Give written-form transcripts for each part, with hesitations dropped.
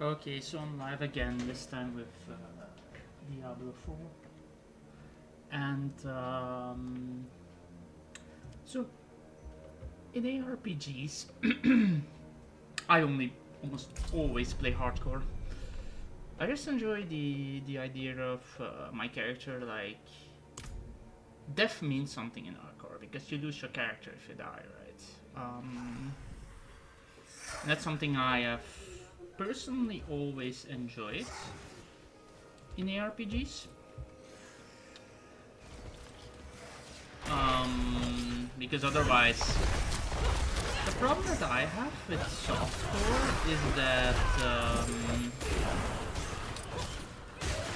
Okay, so I'm live again, this time with Diablo 4. And so in ARPGs, I only almost always play hardcore. I just enjoy the idea of my character, like, death means something in hardcore because you lose your character if you die, right? That's something I have personally always enjoyed in ARPGs. Because otherwise, the problem that I have with softcore is that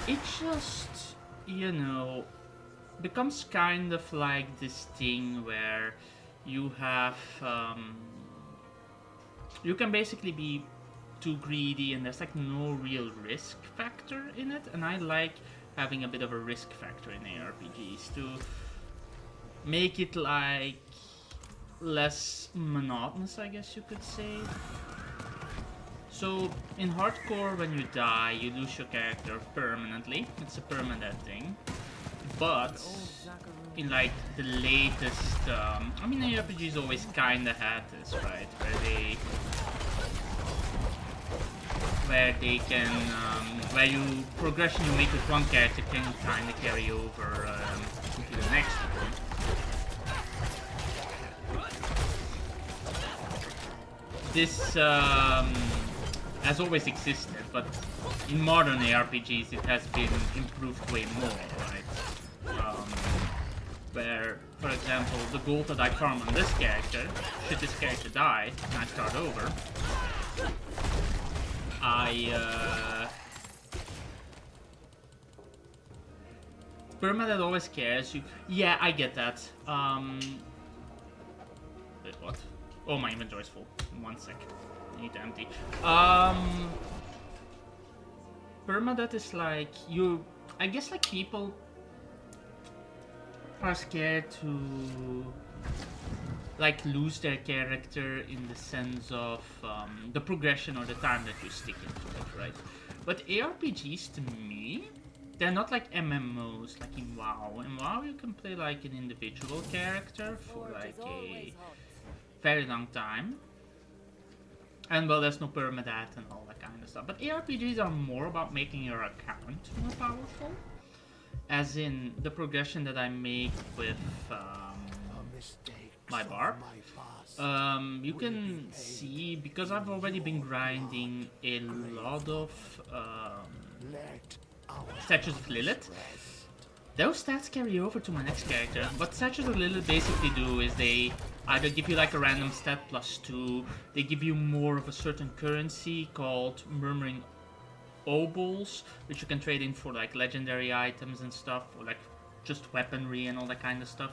it just, you know, becomes kind of like this thing where you have, you can basically be too greedy and there's like no real risk factor in it, and I like having a bit of a risk factor in ARPGs to make it like less monotonous, I guess you could say. So in hardcore, when you die, you lose your character permanently. It's a permanent thing. But in like the latest, I mean, ARPGs always kinda had this, right? Where you progression you make with one character can kinda carry over into the next one. This has always existed, but in modern ARPGs it has been improved way more, right? Where, for example, the gold that I farm on this character, should this character die and I start over, permadeath always cares. Yeah, I get that. Wait, what? Oh, my inventory's full. 1 sec. I need to empty. Permadeath is like I guess like people are scared to like lose their character in the sense of the progression or the time that you stick into it, right? But ARPGs, to me, they're not like MMOs like in WoW. In WoW you can play like an individual character for like a very long time. And well, there's no permadeath and all that kind of stuff. But ARPGs are more about making your account more powerful. As in the progression that I make with my barb. You can see, because I've already been grinding a lot of statues of Lilith, those stats carry over to my next character. What statues of Lilith basically do is they either give you like a random stat +2, they give you more of a certain currency called Murmuring Obols, which you can trade in for like legendary items and stuff, or like just weaponry and all that kind of stuff.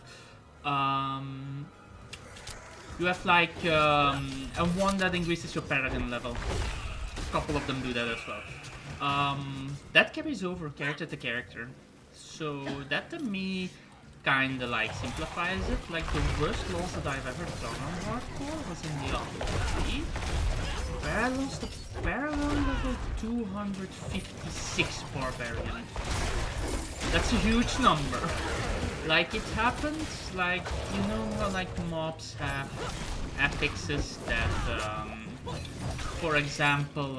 You have like a one that increases your paragon level. A couple of them do that as well. That carries over character to character. So that to me kinda like simplifies it. Like the worst loss that I've ever done on hardcore was in Diablo 3, where I lost a Paragon level 256 barbarian. That's a huge number. Like it happens, like you know how like mobs have affixes that for example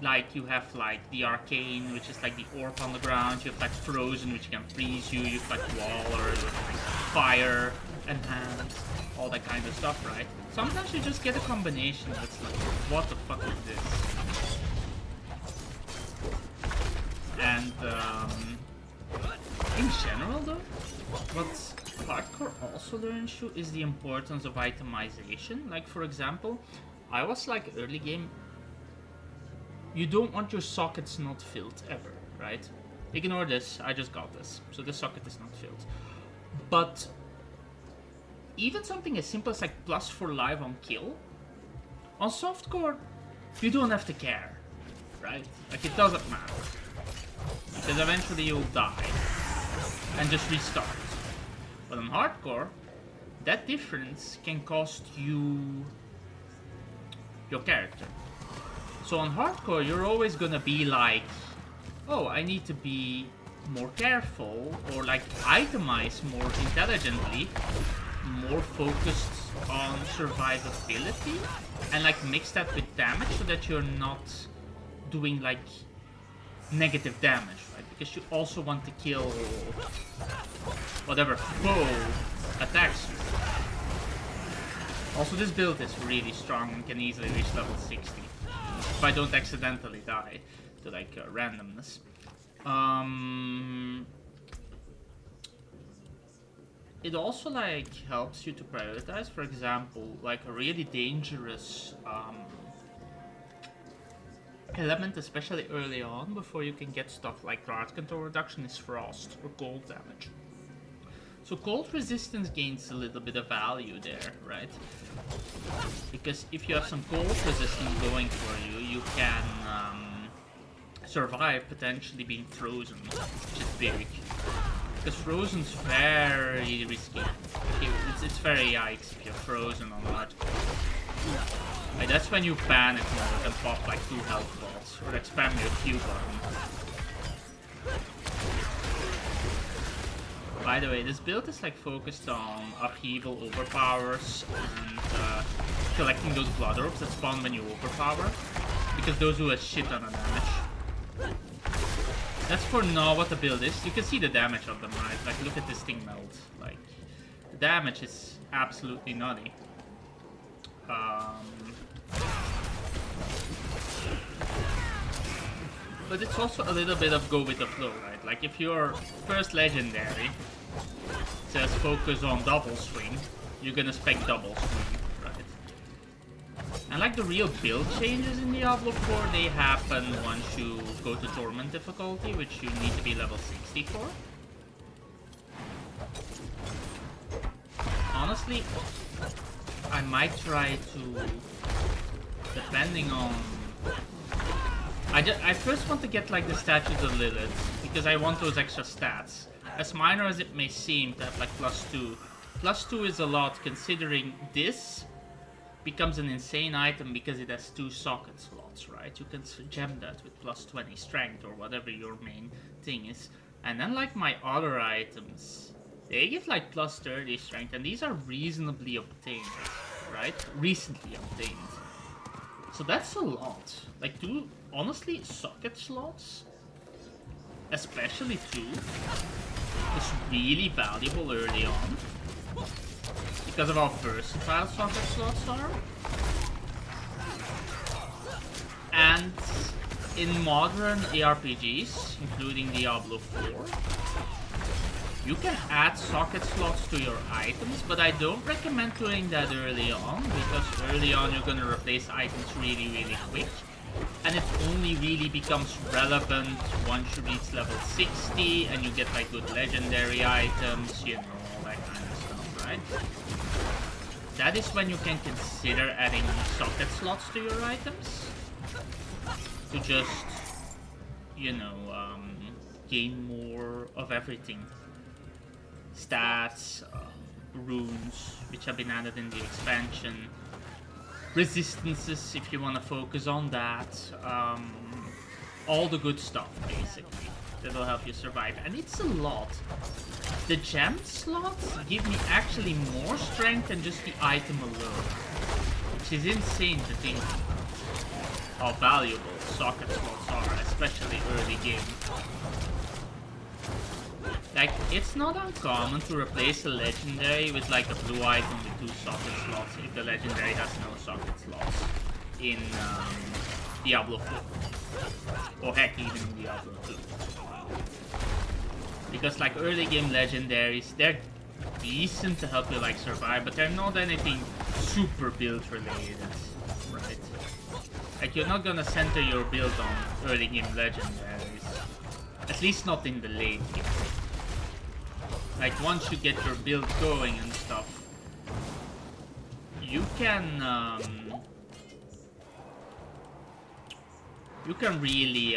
like you have like the arcane, which is like the orb on the ground, you have like frozen, which can freeze you, you have like waller, you have like fire enhanced, all that kind of stuff, right? Sometimes you just get a combination that's like, what the fuck is this? And in general though, what hardcore also learns you is the importance of itemization. Like for example, I was like early game, you don't want your sockets not filled ever, right? Ignore this, I just got this, so this socket is not filled. But even something as simple as like +4 life on kill, on softcore, you don't have to care, right? Like it doesn't matter, because eventually you'll die and just restart. But on hardcore, that difference can cost you your character. So on hardcore, you're always gonna be like, oh, I need to be more careful, or like itemize more intelligently, more focused on survivability, and like mix that with damage so that you're not doing like negative damage, right? Because you also want to kill whatever foe attacks you. Also, this build is really strong and can easily reach level 60 if I don't accidentally die to like randomness. It also like helps you to prioritize. For example, like a really dangerous element, especially early on, before you can get stuff like guard control reduction, is frost or cold damage. So cold resistance gains a little bit of value there, right? Because if you have some cold resistance going for you, you can survive potentially being frozen, which is big. Because frozen's very risky. It's very yikes if you're frozen on hardcore. Like, that's when you panic mode and pop like 2 health balls, or like spam your Q button. By the way, this build is like focused on upheaval overpowers and collecting those blood orbs that spawn when you overpower, because those do a shit ton of damage. That's for now what the build is. You can see the damage of them, right? Like, look at this thing melt. Like, the damage is absolutely nutty. But it's also a little bit of go with the flow, right? Like, if your first legendary says focus on double swing, you're gonna spec double swing, right? And like the real build changes in Diablo 4, they happen once you go to Torment difficulty, which you need to be level 60 for. Honestly, I might try to, depending on... I first want to get like the statues of Lilith, because I want those extra stats. As minor as it may seem to have like +2. +2 is a lot, considering this becomes an insane item because it has 2 socket slots, right? You can gem that with +20 strength or whatever your main thing is. And then like my other items, they give like +30 strength, and these are reasonably obtained, right? Recently obtained. So that's a lot. Like, 2, honestly, socket slots, especially 2, is really valuable early on. Because of how versatile socket slots are. And in modern ARPGs, including Diablo 4, you can add socket slots to your items, but I don't recommend doing that early on, because early on you're gonna replace items really, really quick. And it only really becomes relevant once you reach level 60 and you get like good legendary items, you know, all that kind of stuff, right? That is when you can consider adding socket slots to your items to just, you know, gain more of everything. Stats, runes, which have been added in the expansion, resistances if you want to focus on that, all the good stuff basically that will help you survive, and it's a lot. The gem slots give me actually more strength than just the item alone, which is insane to think how valuable socket slots are, especially early game. Like, it's not uncommon to replace a legendary with like a blue item with 2 socket slots if the legendary has no socket slots in Diablo 4. Or heck, even in Diablo 2. Because like early game legendaries, they're decent to help you like survive, but they're not anything super build related, right? Like, you're not gonna center your build on early game legendaries. At least not in the late game. Like, once you get your build going and stuff, you can really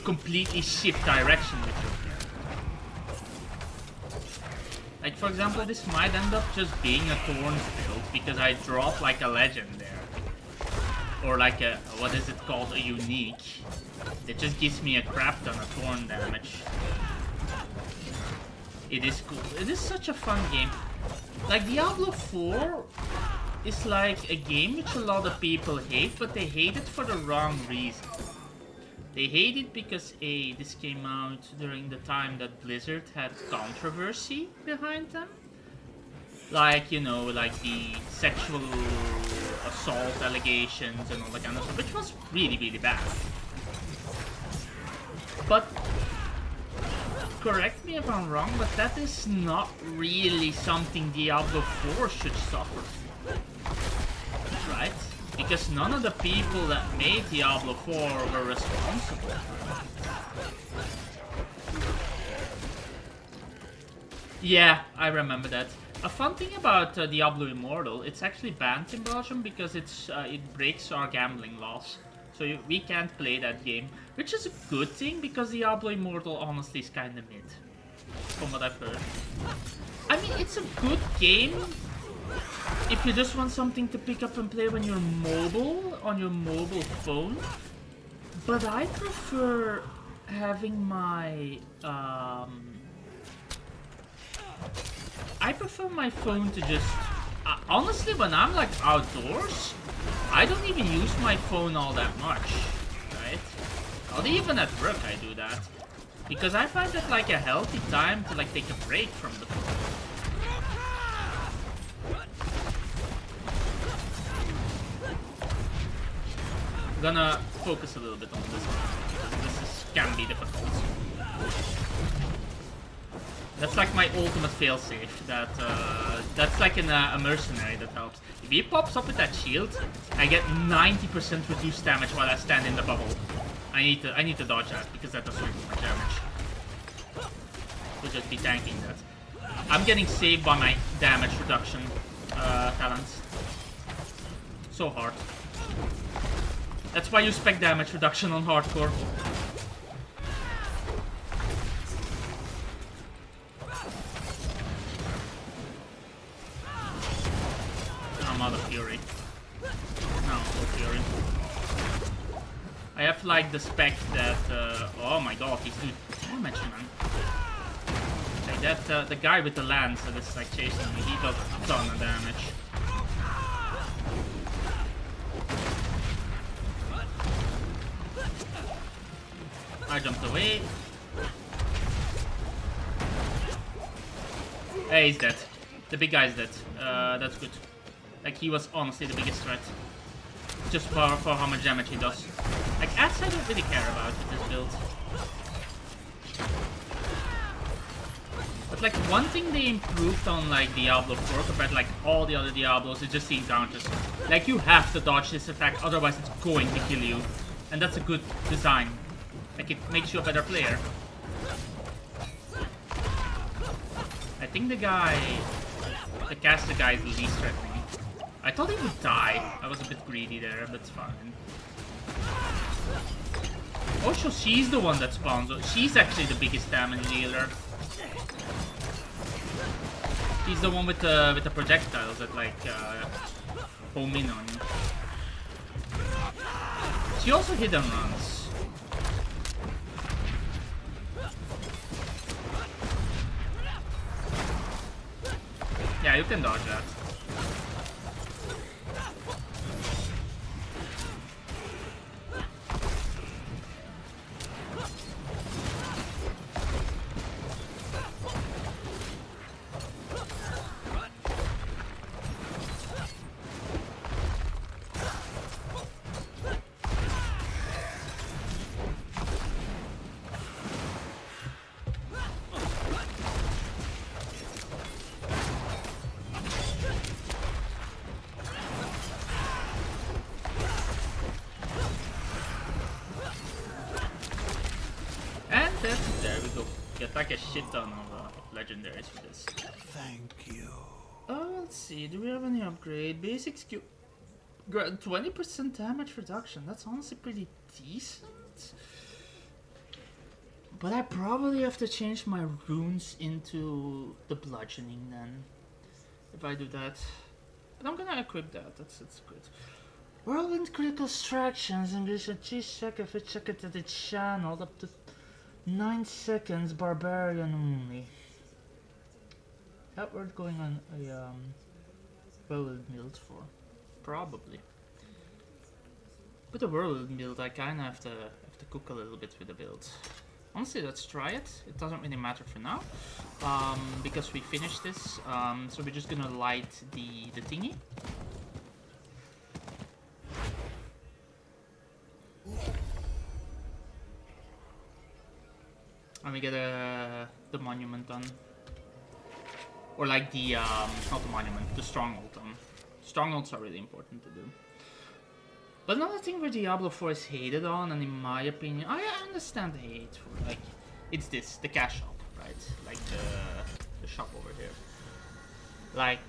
completely shift direction with your character. Like, for example, this might end up just being a Thorns build because I drop like a legend there. Or like a, what is it called, a unique. It just gives me a crap ton of Thorn damage. It is cool. It is such a fun game. Like, Diablo 4 is like a game which a lot of people hate, but they hate it for the wrong reason. They hate it because A, this came out during the time that Blizzard had controversy behind them. Like, you know, like the sexual assault allegations and all that kind of stuff, which was really, really bad. But, correct me if I'm wrong, but that is not really something Diablo 4 should suffer. Right? Because none of the people that made Diablo 4 were responsible. Yeah, I remember that. A fun thing about Diablo Immortal, it's actually banned in Belgium because it breaks our gambling laws. So we can't play that game, which is a good thing because Diablo Immortal honestly is kinda mid, from what I've heard. I mean, it's a good game if you just want something to pick up and play when you're mobile, on your mobile phone. But I prefer having my phone to just... honestly, when I'm like outdoors, I don't even use my phone all that much, right? Not even at work I do that. Because I find it like a healthy time to like take a break from the phone. I'm gonna focus a little bit on this one, because this can be difficult. That's like my ultimate failsafe. That's like a mercenary that helps. If he pops up with that shield, I get 90% reduced damage while I stand in the bubble. I need to dodge that because that does really much damage. We'll just be tanking that. I'm getting saved by my damage reduction talents. So hard. That's why you spec damage reduction on hardcore. I'm out of fury. No, full fury. I have like the spec that oh my god, he's doing damage, man. Like that the guy with the lance that is like chasing me, he does a ton of damage. I jumped away. Hey, he's dead. The big guy's dead. That's good. Like, he was honestly the biggest threat. Just for how much damage he does. Like, Ads I don't really care about with this build. But like, one thing they improved on like Diablo 4 compared to like all the other Diablos is just the encounters. Like, you have to dodge this attack, otherwise it's going to kill you. And that's a good design. Like, it makes you a better player. I think the caster guy is the least threatening. I thought he would die. I was a bit greedy there, but it's fine. Oh, so she's the one that spawns. She's actually the biggest damage dealer. She's the one with the projectiles that like home in on you. She also hit and runs. Yeah, you can dodge that. There we go. Get like a shit ton of legendaries for this. Thank you. Let's see. Do we have any upgrade? Basic skill. 20% damage reduction. That's honestly pretty decent. But I probably have to change my runes into the bludgeoning then. If I do that. But I'm gonna equip that, that's good. Whirlwind critical extractions, increase a 3 seconds if check it at its channel, up to 9 seconds, barbarian only. That we're going on a whirlwind build for. Probably. With the whirlwind build I kinda have to cook a little bit with the build. Honestly, let's try it. It doesn't really matter for now, because we finished this. So we're just gonna light the thingy. And we get the monument done, or like the not the monument, the stronghold done. Strongholds are really important to do. But another thing where Diablo 4 is hated on, and in my opinion, I understand the hate for, like, it's this, the cash shop, right? Like the shop over here. Like,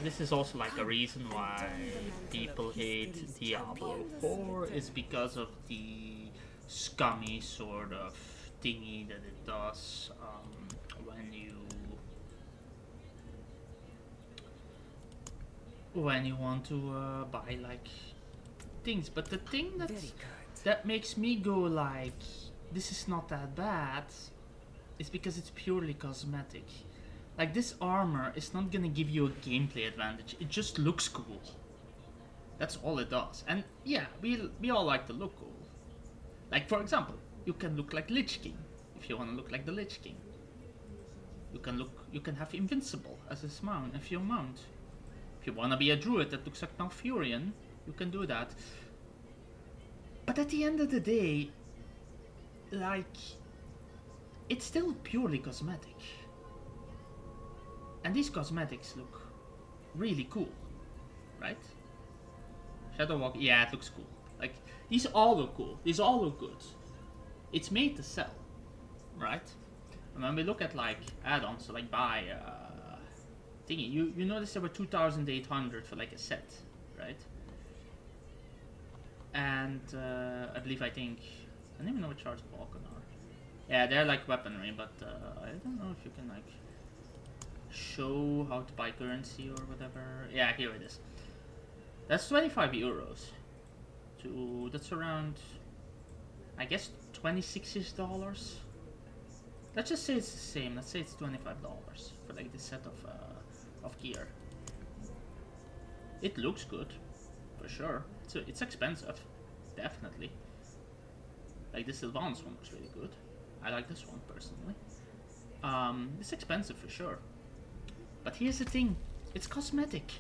this is also like a reason why people hate Diablo 4 is because of the scummy sort of thingy that it does when you want to buy like things. But the thing that makes me go like, this is not that bad, is because it's purely cosmetic. Like, this armor is not gonna give you a gameplay advantage, it just looks cool. That's all it does. And yeah, we all like to look cool. Like, for example, you can look like Lich King if you want to look like the Lich King. You can have Invincible as his mount, if you mount. If you want to be a druid that looks like Malfurion, you can do that. But at the end of the day, like, it's still purely cosmetic. And these cosmetics look really cool, right? Shadow Walk, yeah, it looks cool. Like, these all look cool. These all look good. It's made to sell, right? And when we look at like add-ons, so like buy thingy, you notice there were 2,800 for like a set, right? And I think I don't even know what Charge Vulcan are. Yeah, they're like weaponry, but I don't know if you can like show how to buy currency or whatever. Yeah, here it is. That's 25 euros. That's around, I guess, $26-ish. Let's just say it's the same. Let's say it's $25 for like this set of gear. It looks good, for sure. It's expensive, definitely. Like this Sylvan's one looks really good. I like this one personally. It's expensive for sure. But here's the thing, it's cosmetic.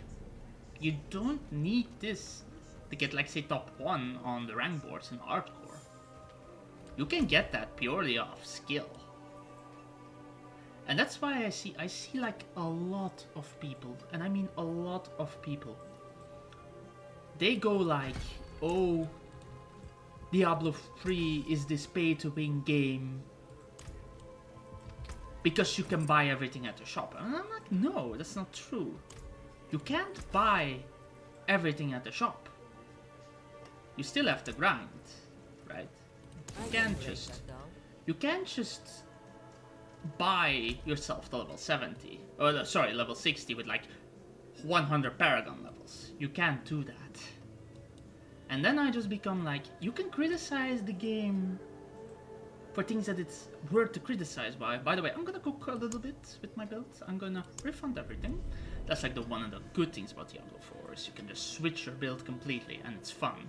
You don't need this to get like say top 1 on the rank boards in hardcore. You can get that purely off skill. And that's why I see like a lot of people, and I mean a lot of people, they go like, oh, Diablo 3 is this pay-to-win game because you can buy everything at the shop. And I'm like, no, that's not true. You can't buy everything at the shop. You still have to grind, right? You can't just buy yourself the level 70, or sorry, level 60 with like 100 Paragon levels. You can't do that. And then I just become like, you can criticize the game for things that it's worth to criticize by. By the way, I'm gonna cook a little bit with my build. I'm gonna refund everything. That's like the one of the good things about Diablo 4 is you can just switch your build completely and it's fun.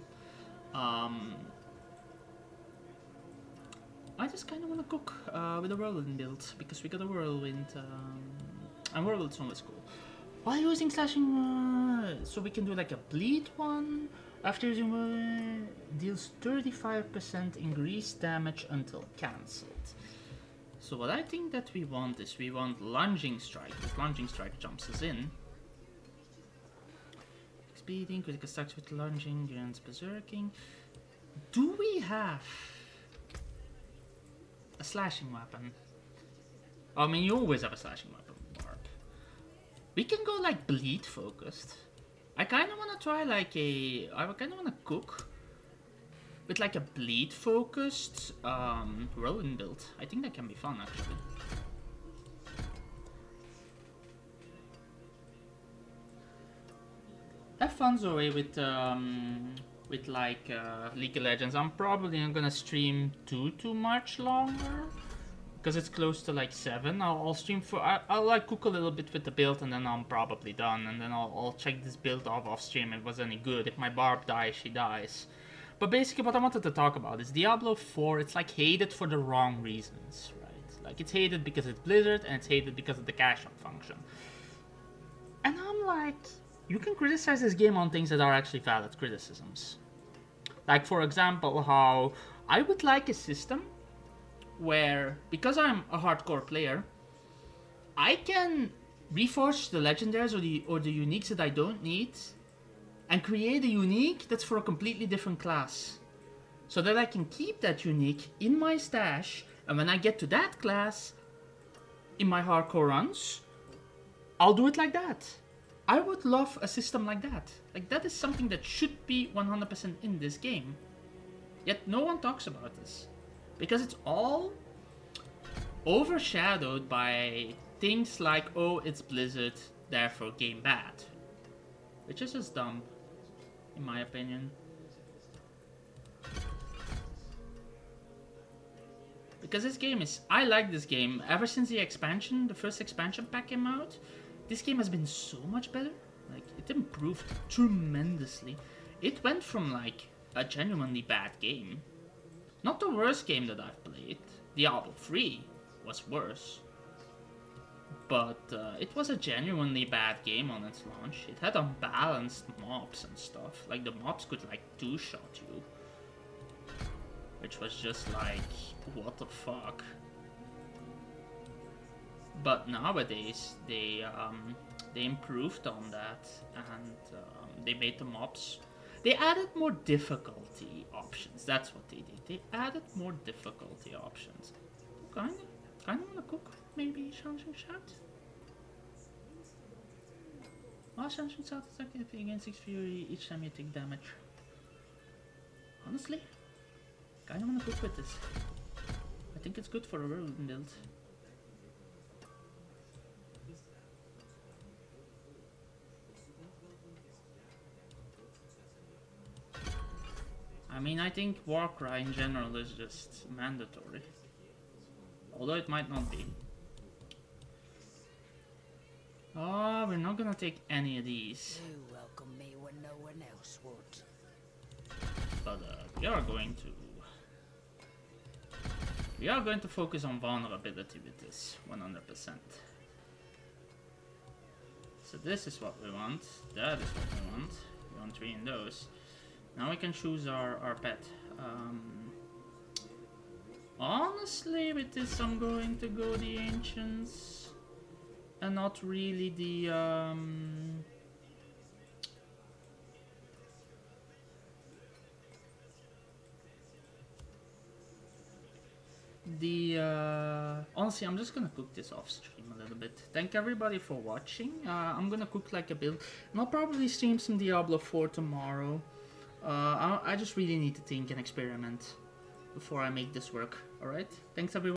I just kind of want to cook with a whirlwind build because we got a whirlwind, and whirlwind's always cool. While using slashing, so we can do like a bleed one. After using deals 35% increased damage until cancelled. So what I think that we want is we want lunging strike. If lunging strike jumps us in. Speeding, critical strikes with lunging, grants berserking. Do we have a slashing weapon? I mean, you always have a slashing weapon, Barb. We can go like bleed focused. I kind of want to try like I kind of want to cook with like a bleed focused whirlwind build. I think that can be fun actually. Have fun Zoe with like League of Legends. I'm probably not gonna stream too much longer because it's close to like 7. I'll stream for I'll like cook a little bit with the build and then I'm probably done, and then I'll check this build off stream if it was any good. If my Barb dies, she dies. But basically what I wanted to talk about is Diablo 4. It's like hated for the wrong reasons, right? Like it's hated because it's Blizzard and it's hated because of the cash out function. And I'm like, you can criticize this game on things that are actually valid criticisms. Like for example, how I would like a system where, because I'm a hardcore player, I can reforge the legendaries or the uniques that I don't need and create a unique that's for a completely different class. So that I can keep that unique in my stash, and when I get to that class, in my hardcore runs, I'll do it like that. I would love a system like that. Like that is something that should be 100% in this game. Yet no one talks about this. Because it's all overshadowed by things like, oh, it's Blizzard, therefore game bad. Which is just dumb, in my opinion. Because this game is... I like this game. Ever since the expansion, the first expansion pack came out, this game has been so much better. Like, it improved tremendously. It went from, like, a genuinely bad game. Not the worst game that I've played. Diablo 3 was worse. But it was a genuinely bad game on its launch. It had unbalanced mobs and stuff. Like, the mobs could, like, two-shot you. Which was just like, what the fuck? But nowadays, they improved on that, and they made the mobs... They added more difficulty options. That's what they did. They added more difficulty options. Kinda wanna cook, maybe Shanshin Shout? While Shanshin Shout is active against 6 fury each time you take damage. Honestly, kinda wanna cook with this. I think it's good for a whirlwind build. I mean, I think Warcry in general is just mandatory. Although it might not be. Oh, we're not gonna take any of these. You welcome me when no one else would. But we are going to focus on vulnerability with this 100%. So this is what we want. That is what we want. We want 3 in those. Now we can choose our pet. Honestly, with this I'm going to go the Ancients. And not really the... honestly, I'm just gonna cook this off stream a little bit. Thank everybody for watching. I'm gonna cook like a build. And I'll probably stream some Diablo 4 tomorrow. I just really need to think and experiment before I make this work. Alright? Thanks everyone.